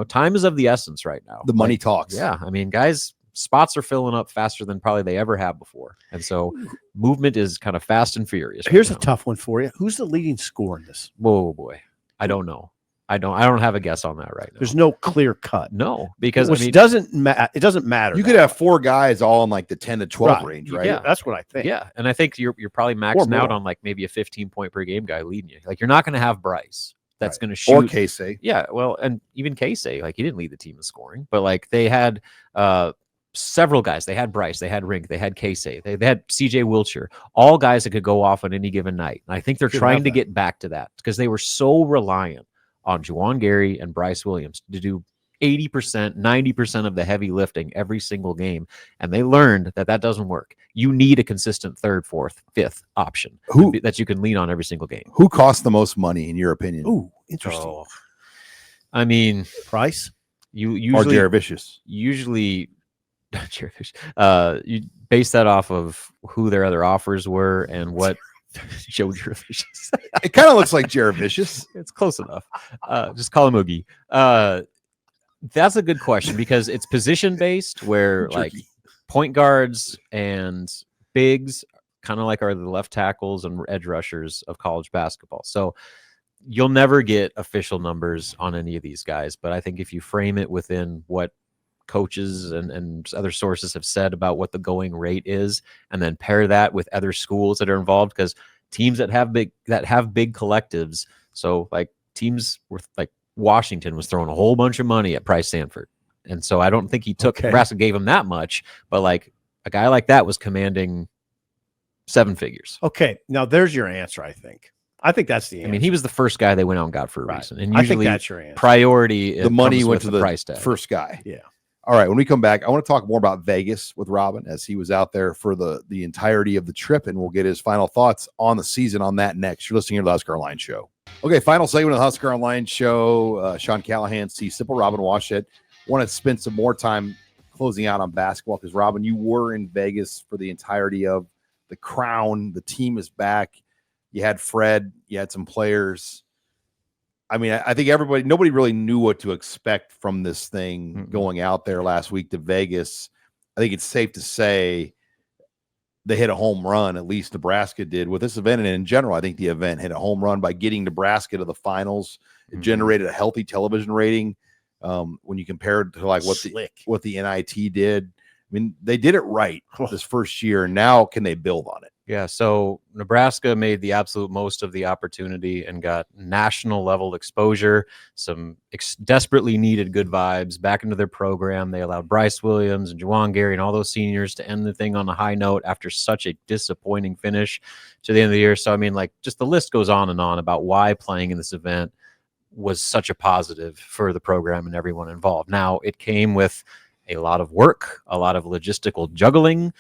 time is of the essence right now. The money talks. Yeah. I mean, guys, spots are filling up faster than probably they ever have before. And so movement is kind of fast and furious. Here's a tough one for you. Who's the leading scorer in this? Whoa, boy. I don't know. I don't have a guess on that right now. There's no clear cut. No, because it doesn't matter. You could have 4 guys all in like the 10 to 12 range, right? Yeah, that's what I think. Yeah, and I think you're probably maxing out on like maybe a 15-point per game guy leading you. Like you're not going to have Bryce that's going to shoot. Or Casey. Yeah, well, and even Casey, like he didn't lead the team in scoring, but like they had several guys. They had Bryce, they had Rink, they had Casey, they had CJ Wilcher, all guys that could go off on any given night. And I think they're trying to get back to that because they were so reliant on Juwan Gary and Bryce Williams to do 80%, 90% of the heavy lifting every single game. And they learned that doesn't work. You need a consistent 3rd, 4th, 5th option that you can lean on every single game. Who costs the most money in your opinion? Ooh, interesting. Oh, I mean, Price? Or Jared Vicious? Usually, Jared Vicious. You base that off of who their other offers were and what Joe Jared Vicious. It kind of looks like Jared Vicious. It's close enough. Just call him Oogie. That's a good question because it's position based where like point guards and bigs kind of like are the left tackles and edge rushers of college basketball. So you'll never get official numbers on any of these guys, but I think if you frame it within what coaches and other sources have said about what the going rate is, and then pair that with other schools that are involved, because teams that have big collectives, so like teams with like Washington was throwing a whole bunch of money at Price Sanford, and so I don't think he took Nebraska gave him that much, but like a guy like that was commanding 7 figures. Okay, now there's your answer. I think that's the answer. I mean, he was the first guy they went out and got for a reason, and usually I think that's your answer. Priority. The money went to the the price tag. First guy. Yeah. All right, when we come back, I want to talk more about Vegas with Robin as he was out there for the entirety of the trip, and we'll get his final thoughts on the season on that next. You're listening to the HuskerOnline Show. Okay, final segment of the HuskerOnline Show. Sean Callahan, C. Simple, Robin Washut. Want to spend some more time closing out on basketball because, Robin, you were in Vegas for the entirety of the Crown. The team is back. You had Fred. You had some players. I mean, I think nobody really knew what to expect from this thing going out there last week to Vegas. I think it's safe to say they hit a home run, at least Nebraska did with this event. And in general, I think the event hit a home run by getting Nebraska to the finals. It generated a healthy television rating when you compare it to like what the NIT did. I mean, they did it right this first year. Now can they build on it? Yeah, so Nebraska made the absolute most of the opportunity and got national level exposure, some desperately needed good vibes back into their program. They allowed Bryce Williams and Juwan Gary and all those seniors to end the thing on a high note after such a disappointing finish to the end of the year. So, I mean, like, just the list goes on and on about why playing in this event was such a positive for the program and everyone involved. Now, it came with a lot of work, a lot of logistical juggling,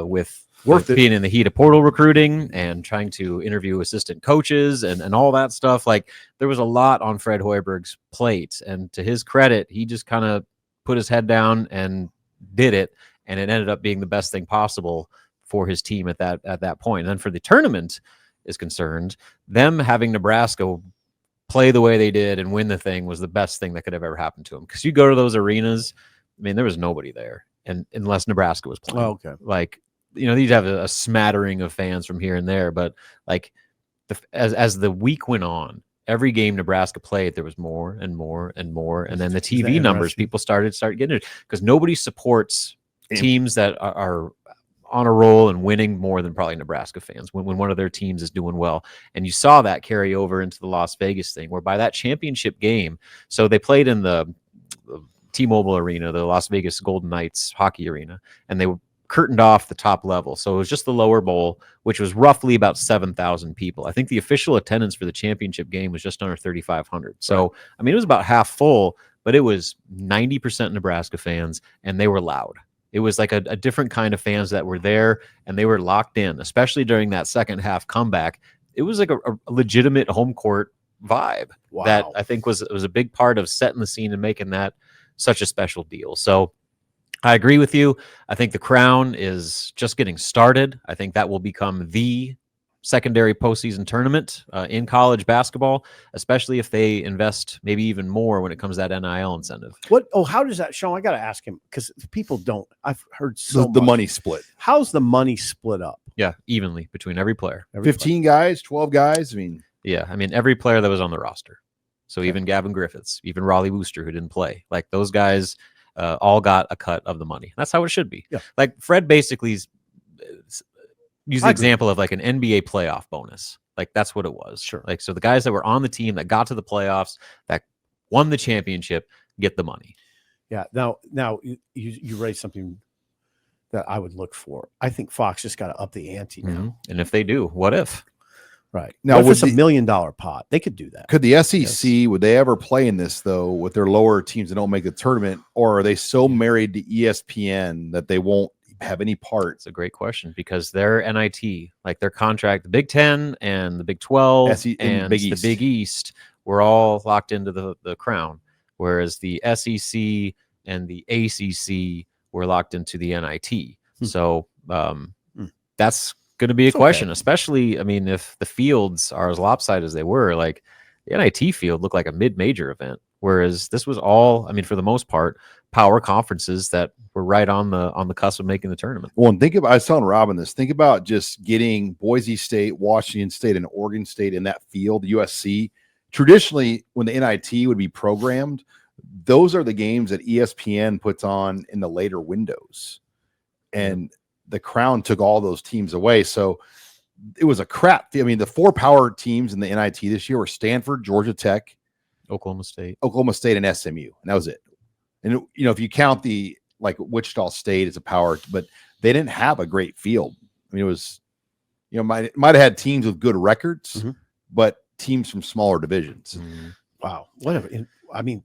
with being in the heat of portal recruiting and trying to interview assistant coaches and all that stuff. Like, there was a lot on Fred Hoiberg's plate, and to his credit, he just kind of put his head down and did it, and it ended up being the best thing possible for his team at that point. And then for the tournament is concerned, them having Nebraska play the way they did and win the thing was the best thing that could have ever happened to them. Because you go to those arenas, I mean, there was nobody there, and unless Nebraska was playing. Oh, okay. Like, you know, these have a smattering of fans from here and there, but like as the week went on, every game Nebraska played, there was more and more and more. And then the Isn't that TV numbers, interesting? people started getting it because nobody supports teams that are on a roll and winning more than probably Nebraska fans when one of their teams is doing well. And you saw that carry over into the Las Vegas thing, where by that championship game, so they played in the T-Mobile Arena, the Las Vegas Golden Knights hockey arena, and they were curtained off the top level. So it was just the lower bowl, which was roughly about 7,000 people. I think the official attendance for the championship game was just under 3,500. So, right. I mean, it was about half full, but it was 90% Nebraska fans, and they were loud. It was like a different kind of fans that were there, and they were locked in, especially during that second half comeback. It was like a legitimate home court vibe that I think was a big part of setting the scene and making that such a special deal. So I agree with you. I think the Crown is just getting started. I think that will become the secondary postseason tournament in college basketball, especially if they invest maybe even more when it comes to that NIL incentive. How does that, Sean? I got to ask him, because people don't. I've heard the money split. How's the money split up? Yeah, evenly between every player. 15 guys, 12 guys. I mean, every player that was on the roster. So even Gavin Griffiths, even Raleigh Wooster, who didn't play, like those guys all got a cut of the money. That's how it should be. Yeah. Like Fred basically use the example of like an NBA playoff bonus. Like that's what it was. Sure. Like, so the guys that were on the team that got to the playoffs, that won the championship, get the money. Yeah. Now you raised something that I would look for. I think Fox just got to up the ante now. Mm-hmm. And if they do, what if? Right. Now, if it's $1 million pot, they could do that. Could the SEC, would they ever play in this, though, with their lower teams that don't make the tournament? Or are they so married to ESPN that they won't have any part? It's a great question, because their NIT, like their contract, the Big 10 and the Big 12 and the Big East were all locked into the Crown, whereas the SEC and the ACC were locked into the NIT. So that's going to be a question, especially, I mean, if the fields are as lopsided as they were. Like the NIT field looked like a mid-major event, whereas this was all, I mean, for the most part, power conferences that were right on the cusp of making the tournament. Well, and I was telling Robin this, think about just getting Boise State, Washington State, and Oregon State in that field, USC. Traditionally, when the NIT would be programmed, those are the games that ESPN puts on in the later windows. And the Crown took all those teams away. So it was a crap. I mean, the 4 power teams in the NIT this year were Stanford, Georgia Tech, Oklahoma State, and SMU. And that was it. And, if you count like Wichita State as a power, but they didn't have a great field. I mean, it was, might have had teams with good records, but teams from smaller divisions. Wow. Whatever. I mean,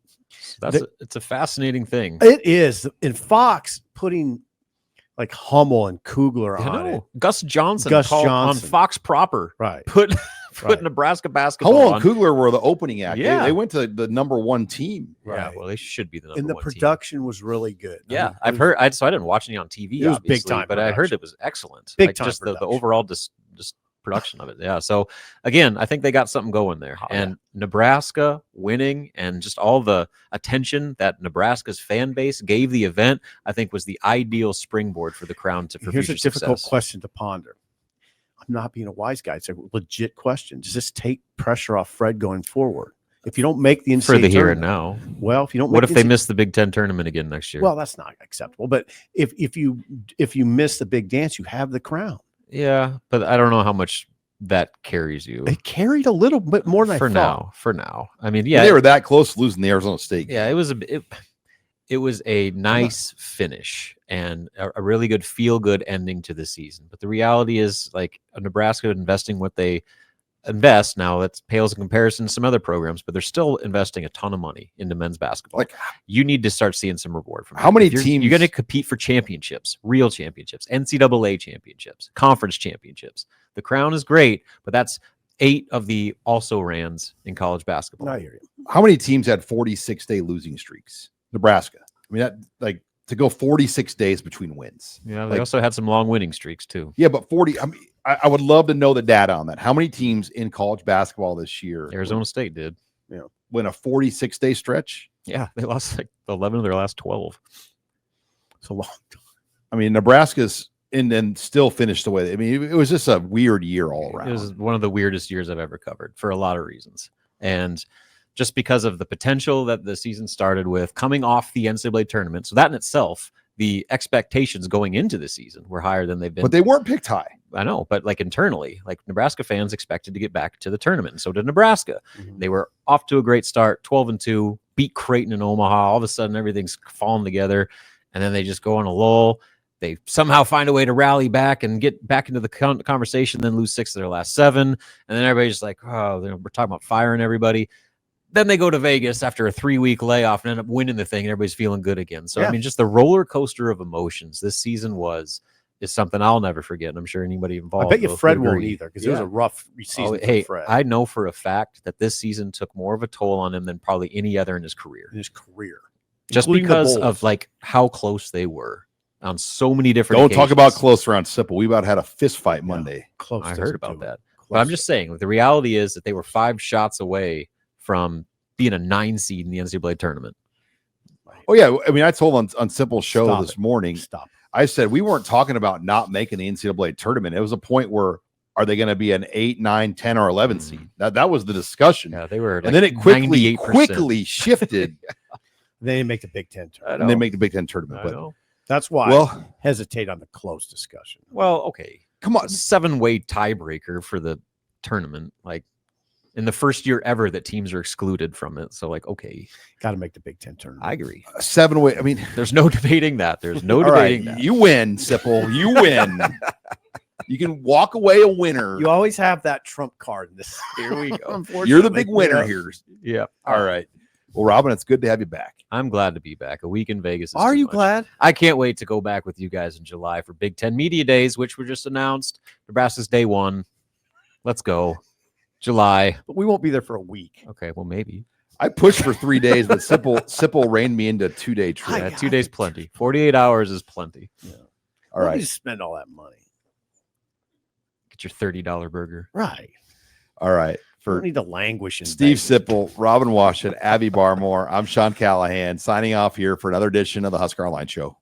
it's a fascinating thing. It is. And Fox putting like Hummel and Kugler on it. Gus Johnson on Fox proper. Right. Put Nebraska basketball Hummel and on. Kugler were the opening act. Yeah. They went to the number 1 team. Right. Yeah, well, they should be the number 1 and the production was really good. Yeah, I've heard. I didn't watch any on TV. It was big time, but I heard it was excellent. Big time just the overall just production of it. Yeah. So again, I think they got something going there. And Nebraska winning and just all the attention that Nebraska's fan base gave the event, I think was the ideal springboard for the Crown to. Here's a difficult question to ponder. I'm not being a wise guy. It's a legit question. Does this take pressure off Fred going forward? If you don't make the NCAA for the here and now, well, if you don't, what if they miss the Big Ten tournament again next year? Well, that's not acceptable. But if you miss the big dance, you have the Crown. Yeah, but I don't know how much that carries you. It carried a little bit more than I thought. For now, I mean, yeah, they were that close to losing the Arizona State game. Yeah, it was a nice finish and a really good feel-good ending to the season. But the reality is, like, Nebraska investing what they invest now, that pales in comparison to some other programs, but they're still investing a ton of money into men's basketball. Like, you need to start seeing some reward from how many teams you're going to compete for championships, real championships, NCAA championships, conference championships. The Crown is great, but that's 8 of the also rans in college basketball. I hear you. How many teams had 46-day losing streaks? Nebraska. I mean, that, like, to go 46 days between wins. Yeah, they also had some long winning streaks too. Yeah, but 40. I mean, I would love to know the data on that. How many teams in college basketball this year? Arizona State did. Win a 46-day stretch? Yeah, they lost like 11 of their last 12. It's a long time. I mean, Nebraska's and then still finished away. I mean, it was just a weird year all around. It was one of the weirdest years I've ever covered for a lot of reasons. And just because of the potential that the season started with, coming off the NCAA tournament. So that in itself, the expectations going into the season were higher than they've been. But they weren't picked high. I know, but like internally, like Nebraska fans expected to get back to the tournament, and so did Nebraska. They were off to a great start, 12-2, beat Creighton in Omaha. All of a sudden, everything's falling together, and then they just go on a lull. They somehow find a way to rally back and get back into the conversation, then lose 6 of their last 7, and then everybody's just like, oh, we're talking about firing everybody. Then they go to Vegas after a 3-week layoff and end up winning the thing, and everybody's feeling good again. So, I mean, just the roller coaster of emotions this season is something I'll never forget. And I'm sure anybody involved. I bet you Fred won't either, because it was a rough season for Fred. I know for a fact that this season took more of a toll on him than probably any other in his career. Just because of like how close they were on so many different Don't occasions. talk about close around Sipple. We about had a fist fight Monday. Close. I heard about that. But I'm just saying, the reality is that they were 5 shots away from being a 9 seed in the NCAA tournament. Oh, yeah. I mean, I told on Simple's show this morning, Stop. I said we weren't talking about not making the NCAA tournament. It was a point where are they going to be an 8, 9, 10, or 11 seed? That was the discussion. Yeah, they were. And then it quickly shifted. They didn't make the Big Ten tournament. And they make the Big Ten tournament. I know. That's why I hesitate on the close discussion. Well, okay. Come on. 7-way tiebreaker for the tournament. Like, in the first year ever that teams are excluded from it. So, like, okay. Got to make the Big Ten tournament. I agree. 7-way. I mean, there's no debating that. There's no debating that. You win, Sipple. You win. You can walk away a winner. You always have that trump card in this. Here we go. You're the big winner here. Yeah. All right. Well, Robin, it's good to have you back. I'm glad to be back. A week in Vegas. Are you glad? I can't wait to go back with you guys in July for Big Ten Media Days, which were just announced. Nebraska's day 1. Let's go. July. But we won't be there for a week. Okay, well, maybe. I pushed for 3 days, but Sipple reined me into a 2-day trip. Yeah, 2 days plenty. 48 hours is plenty. Yeah. All right. You spend all that money. Get your $30 burger. Right. All right. For need to languish in Steve Vegas. Sipple, Robin Washington, Abby Barmore, I'm Sean Callahan signing off here for another edition of the Husker Online Show.